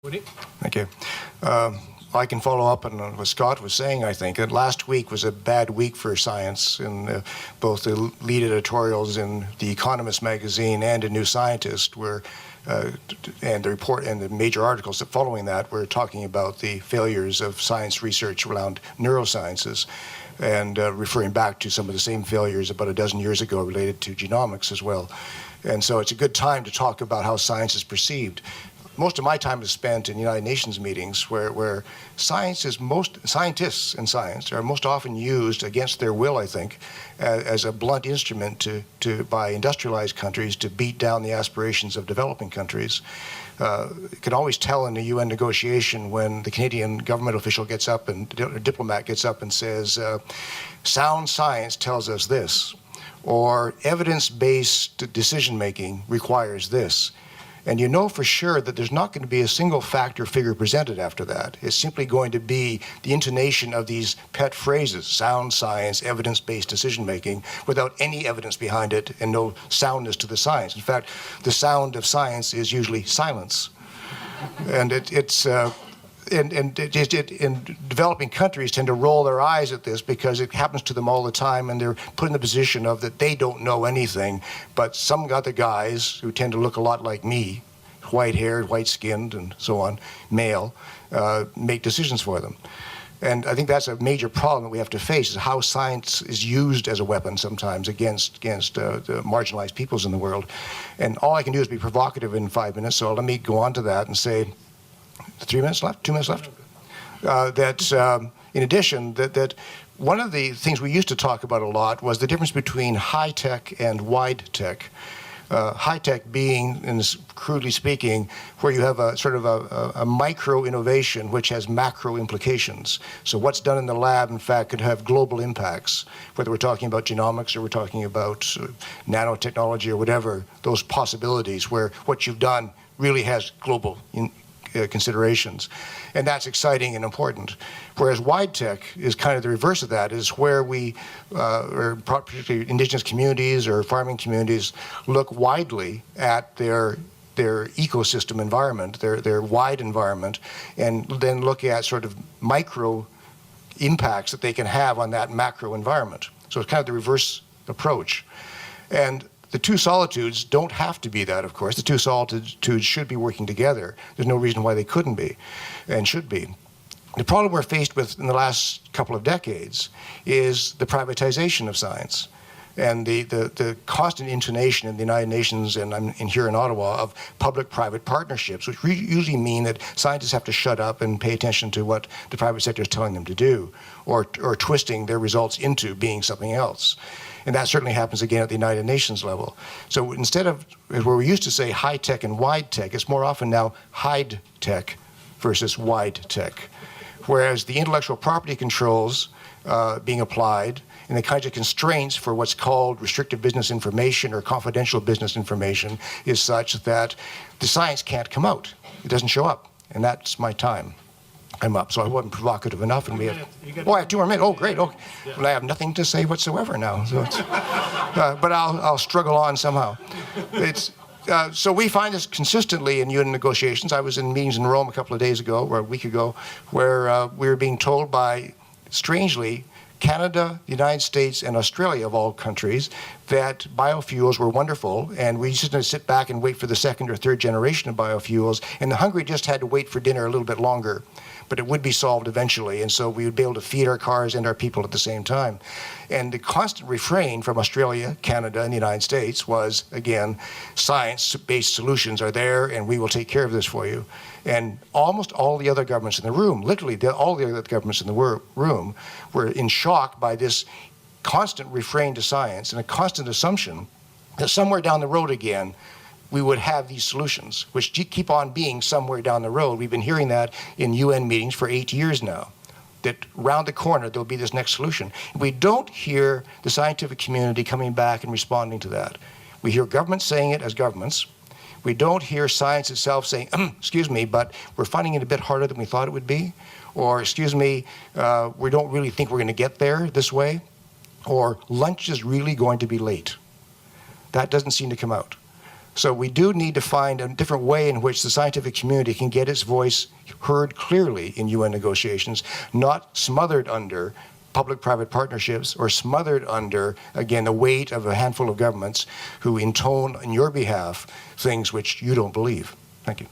Mooney? Thank you. I can follow up on what Scott was saying, I think. And last week was a bad week for science in both the lead editorials in The Economist magazine and in New Scientist, where and the report and the major articles that following that were talking about the failures of science research around neurosciences and referring back to some of the same failures about a dozen years ago related to genomics as well. And so it's a good time to talk about how science is perceived. Most of my time is spent in United Nations meetings where scientists in science are most often used against their will, I think, as a blunt instrument by industrialized countries to beat down the aspirations of developing countries. You can always tell in a UN negotiation when the Canadian government official gets up and a diplomat gets up and says, sound science tells us this, or evidence-based decision-making requires this. And you know for sure that there's not going to be a single fact or figure presented after that. It's simply going to be the intonation of these pet phrases, sound science, evidence-based decision-making, without any evidence behind it and no soundness to the science. In fact, the sound of science is usually silence. And developing countries tend to roll their eyes at this because it happens to them all the time, and they're put in the position of that they don't know anything, but some other guys who tend to look a lot like me, white-haired, white-skinned, and so on, male, make decisions for them. And I think that's a major problem that we have to face, is how science is used as a weapon sometimes against the marginalized peoples in the world. And all I can do is be provocative in 5 minutes, so let me go on to that and say, 3 minutes left? 2 minutes left? In addition, that one of the things we used to talk about a lot was the difference between high tech and wide tech. High tech being, crudely speaking, where you have a sort of a micro innovation which has macro implications. So what's done in the lab, in fact, could have global impacts, whether we're talking about genomics or we're talking about nanotechnology or whatever, those possibilities where what you've done really has global considerations. And that's exciting and important. Whereas wide tech is kind of the reverse of that, is where we, or particularly indigenous communities or farming communities, look widely at their ecosystem environment, their wide environment, and then look at sort of micro impacts that they can have on that macro environment. So it's kind of the reverse approach. And the two solitudes don't have to be that, of course. The two solitudes should be working together. There's no reason why they couldn't be and should be. The problem we're faced with in the last couple of decades is the privatization of science and the constant intonation in the United Nations and here in Ottawa of public-private partnerships, which usually mean that scientists have to shut up and pay attention to what the private sector is telling them to do, or twisting their results into being something else. And that certainly happens again at the United Nations level. So instead of where we used to say high tech and wide tech, it's more often now hide tech versus wide tech. Whereas the intellectual property controls being applied and the kinds of constraints for what's called restricted business information or confidential business information is such that the science can't come out. It doesn't show up. And that's my time. I'm up, so I wasn't provocative enough, and we have. Oh, I have 2 more minutes. Oh, great. Okay. Yeah. Well, I have nothing to say whatsoever now. So it's, but I'll struggle on somehow. So we find this consistently in UN negotiations. I was in meetings in Rome a couple of days ago, or a week ago, where we were being told by, strangely, Canada, the United States, and Australia, of all countries, that biofuels were wonderful, and we just had to sit back and wait for the second or third generation of biofuels, and the hungry just had to wait for dinner a little bit longer. But it would be solved eventually, and so we would be able to feed our cars and our people at the same time. And the constant refrain from Australia, Canada, and the United States was, again, science-based solutions are there, and we will take care of this for you. And almost all the other governments in the room, literally all the other governments in the room, were in shock by this constant refrain to science and a constant assumption that somewhere down the road again, we would have these solutions, which keep on being somewhere down the road. We've been hearing that in UN meetings for 8 years now, that round the corner there'll be this next solution. We don't hear the scientific community coming back and responding to that. We hear governments saying it as governments. We don't hear science itself saying, excuse me, but we're finding it a bit harder than we thought it would be. Or, excuse me, we don't really think we're going to get there this way. Or lunch is really going to be late. That doesn't seem to come out. So we do need to find a different way in which the scientific community can get its voice heard clearly in UN negotiations, not smothered under public-private partnerships or smothered under, again, the weight of a handful of governments who intone on your behalf things which you don't believe. Thank you.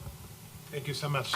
Thank you so much.